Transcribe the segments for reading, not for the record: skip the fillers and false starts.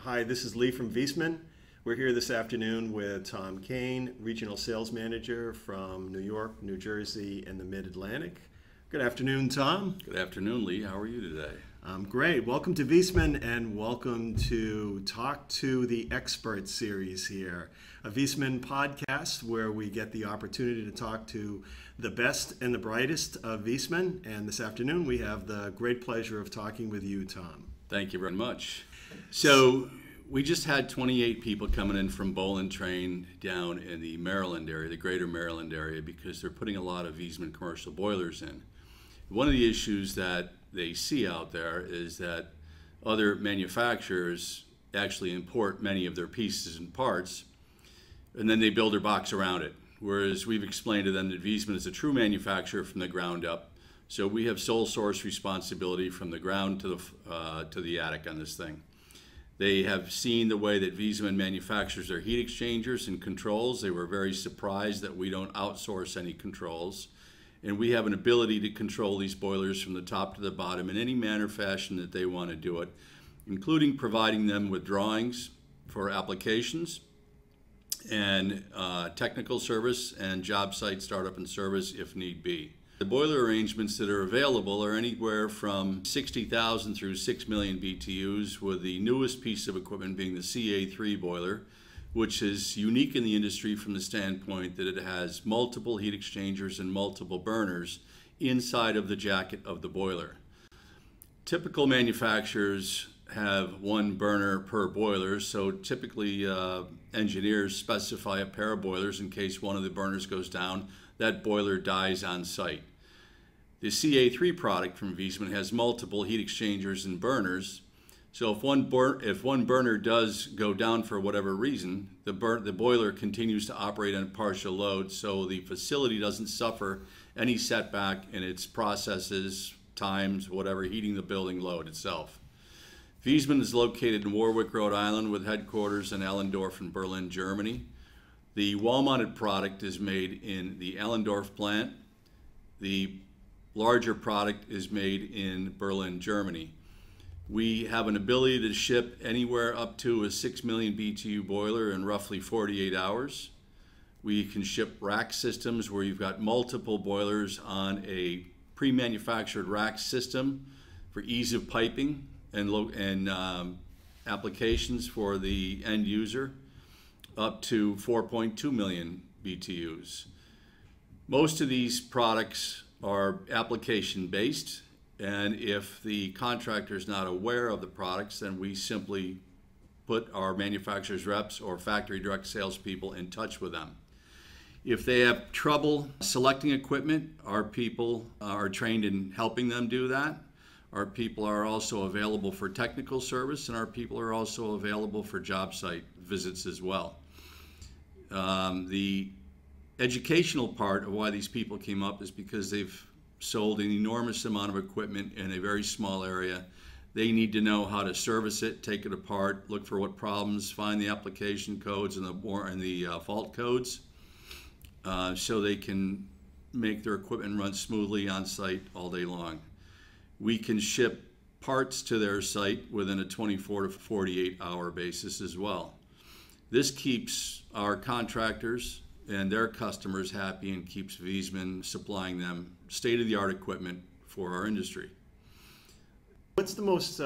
Hi, this is Lee from Viessmann. We're here this afternoon with Tom Kane, Regional Sales Manager from New York, New Jersey, and the Mid-Atlantic. Good afternoon, Tom. Good afternoon, Lee. How are you today? I'm great. Welcome to Viessmann and welcome to Talk to the Expert series here, a Viessmann podcast where we get the opportunity to talk to the best and the brightest of Viessmann. And this afternoon we have the great pleasure of talking with you, Tom. Thank you very much. So we just had 28 people coming in from Bowling Train down in the Maryland area, the greater Maryland area, because they're putting a lot of Viessmann commercial boilers in. One of the issues that they see out there is that other manufacturers actually import many of their pieces and parts, and then they build their box around it. Whereas we've explained to them that Viessmann is a true manufacturer from the ground up. So we have sole source responsibility from the ground to the attic on this thing. They have seen the way that Viessmann manufactures their heat exchangers and controls. They were very surprised that we don't outsource any controls. And we have an ability to control these boilers from the top to the bottom in any manner or fashion that they want to do it, including providing them with drawings for applications and technical service and job site startup and service if need be. The boiler arrangements that are available are anywhere from 60,000 through 6 million BTUs, with the newest piece of equipment being the CA3 boiler, which is unique in the industry from the standpoint that it has multiple heat exchangers and multiple burners inside of the jacket of the boiler. Typical manufacturers have one burner per boiler, so typically engineers specify a pair of boilers in case one of the burners goes down, that boiler dies on site. The CA3 product from Viessmann has multiple heat exchangers and burners, so if one burner does go down for whatever reason, the boiler continues to operate on partial load, so the facility doesn't suffer any setback in its processes, times, whatever, heating the building load itself. Viessmann is located in Warwick, Rhode Island, with headquarters in Allendorf in Berlin, Germany. The wall-mounted product is made in the Allendorf plant. The larger product is made in Berlin, Germany. We have an ability to ship anywhere up to a 6 million BTU boiler in roughly 48 hours. We can ship rack systems where you've got multiple boilers on a pre-manufactured rack system for ease of piping and applications for the end user, up to 4.2 million BTUs. Most of these products are application based, and if the contractor is not aware of the products, then we simply put our manufacturer's reps or factory direct salespeople in touch with them. If they have trouble selecting equipment, our people are trained in helping them do that. Our people are also available for technical service, and our people are also available for job site visits as well. The educational part of why these people came up is because they've sold an enormous amount of equipment in a very small area. They need to know how to service it, take it apart, look for what problems, find the application codes and the fault codes, so they can make their equipment run smoothly on site all day long. We can ship parts to their site within a 24 to 48 hour basis as well. This keeps our contractors and their customers happy and keeps Viessmann supplying them state-of-the-art equipment for our industry. What's the most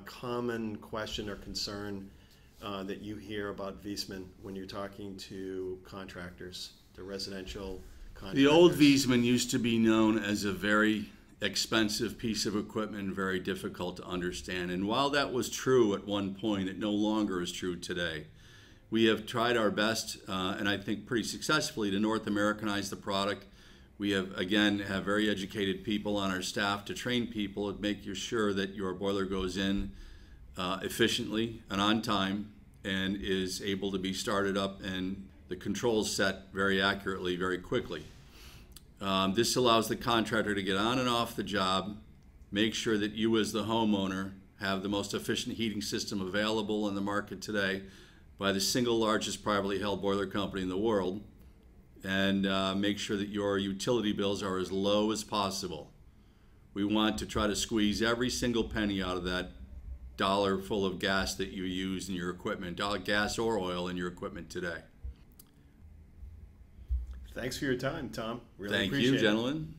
common question or concern that you hear about Viessmann when you're talking to contractors, the residential contractors? The old Viessmann used to be known as a very expensive piece of equipment, very difficult to understand. And while that was true at one point, it no longer is true today. We have tried our best, and I think pretty successfully, to North Americanize the product. We have, again, very educated people on our staff to train people and make sure that your boiler goes in efficiently and on time and is able to be started up and the controls set very accurately, very quickly. This allows the contractor to get on and off the job, make sure that you as the homeowner have the most efficient heating system available in the market today by the single largest privately held boiler company in the world, and make sure that your utility bills are as low as possible. We want to try to squeeze every single penny out of that dollar full of gas that you use in your equipment, gas or oil in your equipment today. Thanks for your time, Tom. Really Thank appreciate you, it. gentlemen.